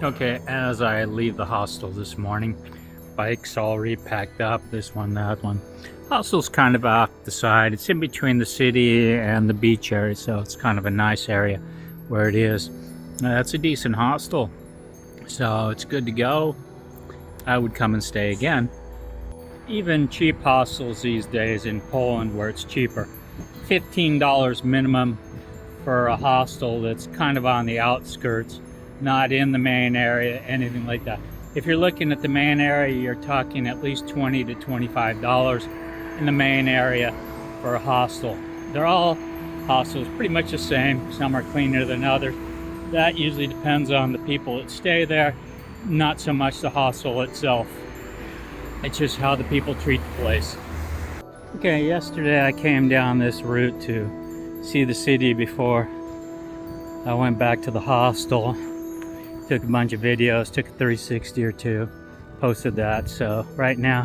Okay, as I leave the hostel this morning, bikes already packed up, this one, that one. Hostel's kind of off the side. It's in between the city and the beach area, so it's kind of a nice area where it is. That's a decent hostel, so it's good to go. I would come and stay again. Even cheap hostels these days in Poland where it's cheaper. $15 minimum for a hostel that's kind of on the outskirts, not in the main area, anything like that. If you're looking at the main area, you're talking at least $20 to $25 in the main area for a hostel. They're all hostels pretty much the same. Some are cleaner than others. That usually depends on the people that stay there, not so much the hostel itself. It's just how the people treat the place. Okay, yesterday I came down this route to see the city before I went back to the hostel. Took a bunch of videos, took a 360 or two, posted that. So right now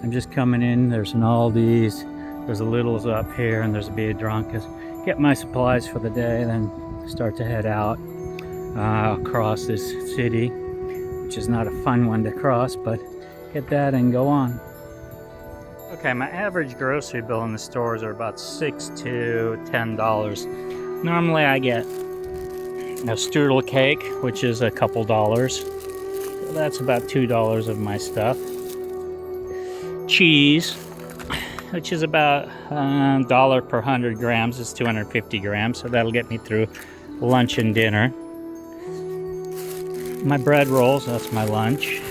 I'm just coming in. There's an Aldi's, there's a Lidl's up here, and there's a Biedronka's. Get my supplies for the day, then start to head out across this city, which is not a fun one to cross, but get that and go on. Okay, my average grocery bill in the stores are about $6 to $10. Normally I get a strudel cake, which is a couple dollars. So that's about $2 of my stuff. Cheese, which is about $1 per 100 grams. It's 250 grams, so that'll get me through lunch and dinner. My bread rolls, that's my lunch.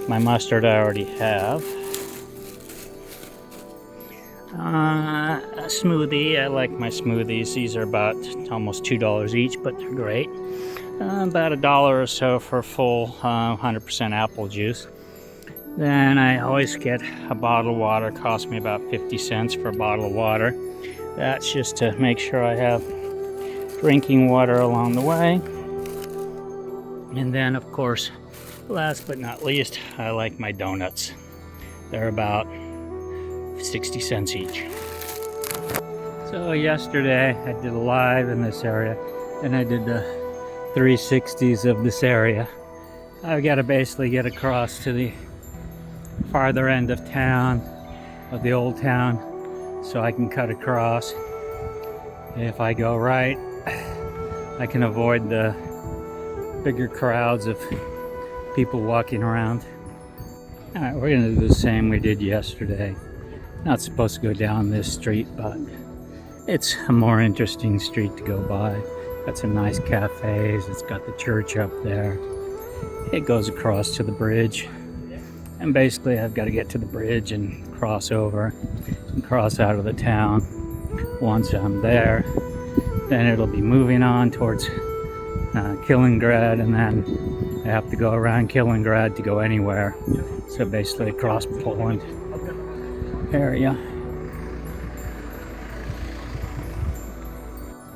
My mustard I already have. A smoothie, I like my smoothies. These are about almost $2 each, but they're great. About $1 or so for full 100% apple juice. Then I always get a bottle of water. It costs me about 50 cents for a bottle of water. That's just to make sure I have drinking water along the way. And then, of course, last but not least, I like my donuts. They're about 60 cents each. So yesterday I did a live in this area, and I did the 360s of this area. I've got to basically get across to the farther end of town, of the old town, so I can cut across. If I go right, I can avoid the bigger crowds of people walking around. Alright, we're going to do the same we did yesterday. Not supposed to go down this street, but it's a more interesting street to go by. Got some nice cafes. It's got the church up there. It goes across to the bridge. And basically I've got to get to the bridge and cross over and cross out of the town. Once I'm there, then it'll be moving on towards Kilangrad, and then I have to go around Kilangrad to go anywhere. So basically across Poland area.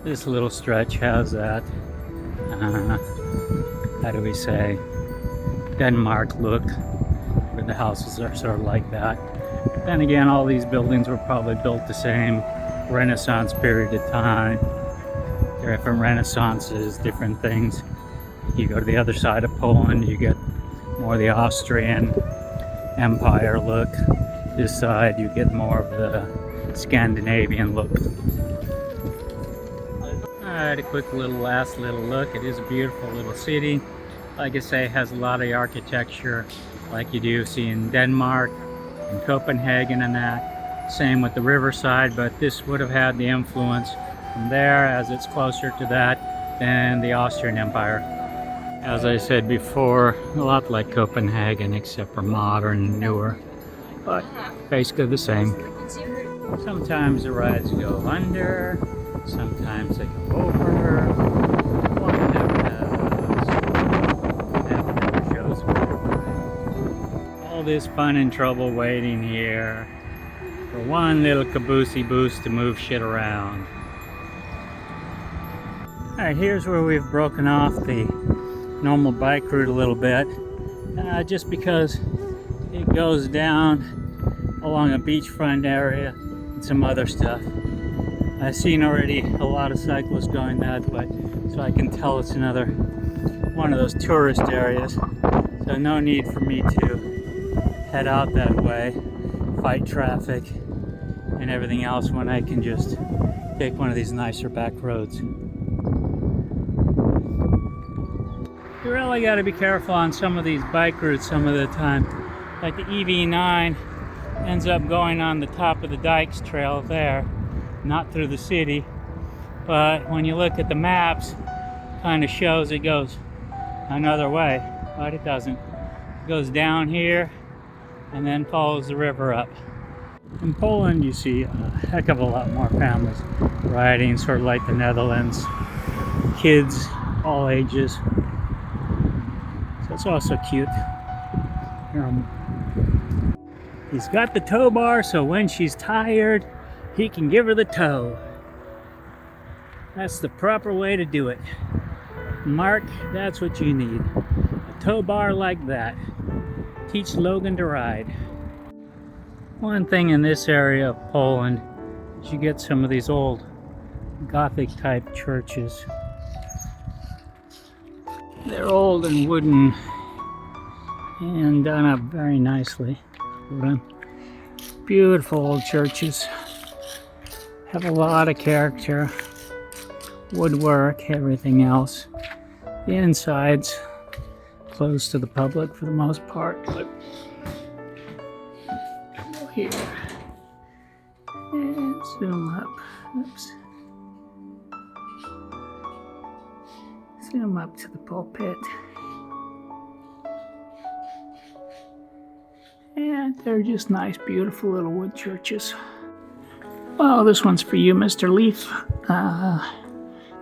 This little stretch has that, how do we say, Denmark look, where the houses are sort of like that. Then again, all these buildings were probably built the same Renaissance period of time. Different Renaissances, different things. You go to the other side of Poland, you get more of the Austrian Empire look. This side, you get more of the Scandinavian look. Alright, a quick last little look. It is a beautiful little city. Like I say, it has a lot of the architecture like you do see in Denmark and Copenhagen and that. Same with the riverside, but this would have had the influence from there, as it's closer to that than the Austrian Empire. As I said before, a lot like Copenhagen, except for modern, newer, but basically the same. Sometimes the rides go under, sometimes they go over. One never does. That never shows me. All this fun and trouble waiting here for one little caboosey boost to move shit around. Alright, here's where we've broken off the normal bike route a little bit, just because it goes down along a beachfront area and some other stuff. I've seen already a lot of cyclists going that way, so I can tell it's another one of those tourist areas, so no need for me to head out that way, fight traffic and everything else, when I can just take one of these nicer back roads. You really got to be careful on some of these bike routes some of the time. Like the EV9 ends up going on the top of the Dykes Trail there, not through the city. But when you look at the maps, kind of shows it goes another way, but it doesn't. It goes down here and then follows the river up. In Poland, you see a heck of a lot more families riding, sort of like the Netherlands. Kids, all ages. So it's also cute. He's got the tow bar, so when she's tired, he can give her the tow. That's the proper way to do it. Mark, that's what you need. A tow bar like that. Teach Logan to ride. One thing in this area of Poland is you get some of these old Gothic type churches. They're old and wooden and done up very nicely. Beautiful old churches. Have a lot of character. Woodwork, everything else. The inside's closed to the public for the most part. But go here and zoom up. Oops. Zoom up to the pulpit. And they're just nice, beautiful little wood churches. Well, this one's for you, Mr. Leaf.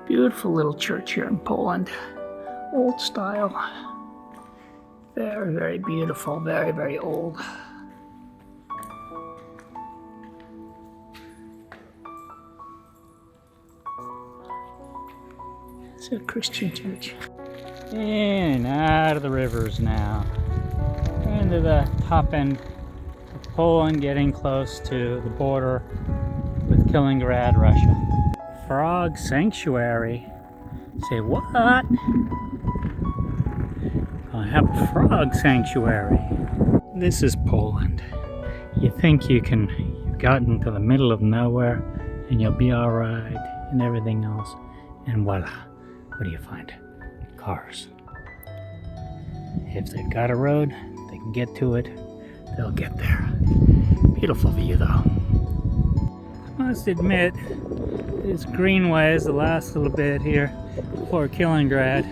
Beautiful little church here in Poland. Old style. Very, very beautiful. Very, very old. It's a Christian church. And out of the rivers now. Into the top end of Poland, getting close to the border with Kilangrad, Russia. Frog sanctuary. Say what? I have a frog sanctuary. This is Poland. You think you've gotten to the middle of nowhere and you'll be alright and everything else. And voila, what do you find? Cars. If they've got a road, they can get to it, they'll get there. Beautiful view though. I must admit, this greenway is the last little bit here before Kilangrad.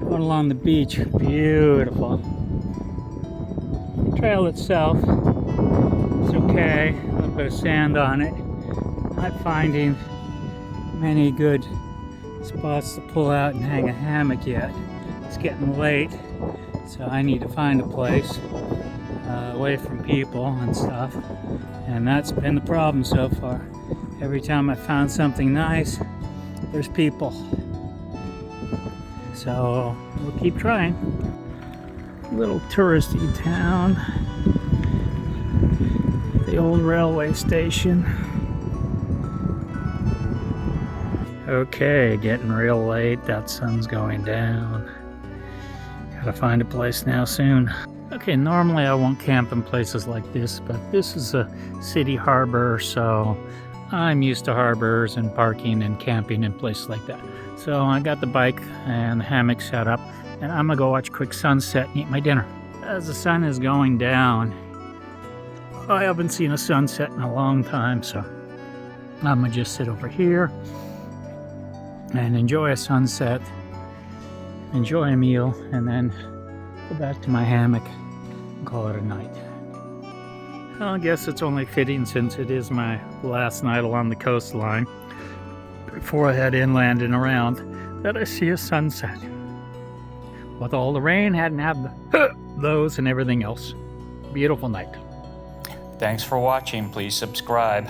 Going along the beach, beautiful. The trail itself is okay, a little bit of sand on it. Not finding many good spots to pull out and hang a hammock yet. It's getting late, so I need to find a place away from people and stuff, and that's been the problem so far. Every time I found something nice, there's people. So we'll keep trying. Little touristy town. The old railway station. Okay, getting real late. That sun's going down. Gotta find a place now soon. Okay, normally I won't camp in places like this, but this is a city harbor, so I'm used to harbors and parking and camping in places like that. So I got the bike and the hammock set up, and I'm gonna go watch a quick sunset and eat my dinner. As the sun is going down, I haven't seen a sunset in a long time, so I'm gonna just sit over here and enjoy a sunset, enjoy a meal, and then go back to my hammock and call it a night. Well, I guess it's only fitting, since it is my last night along the coastline before I head inland and around, that I see a sunset. With all the rain, hadn't had those and everything else. Beautiful night. Thanks for watching. Please subscribe.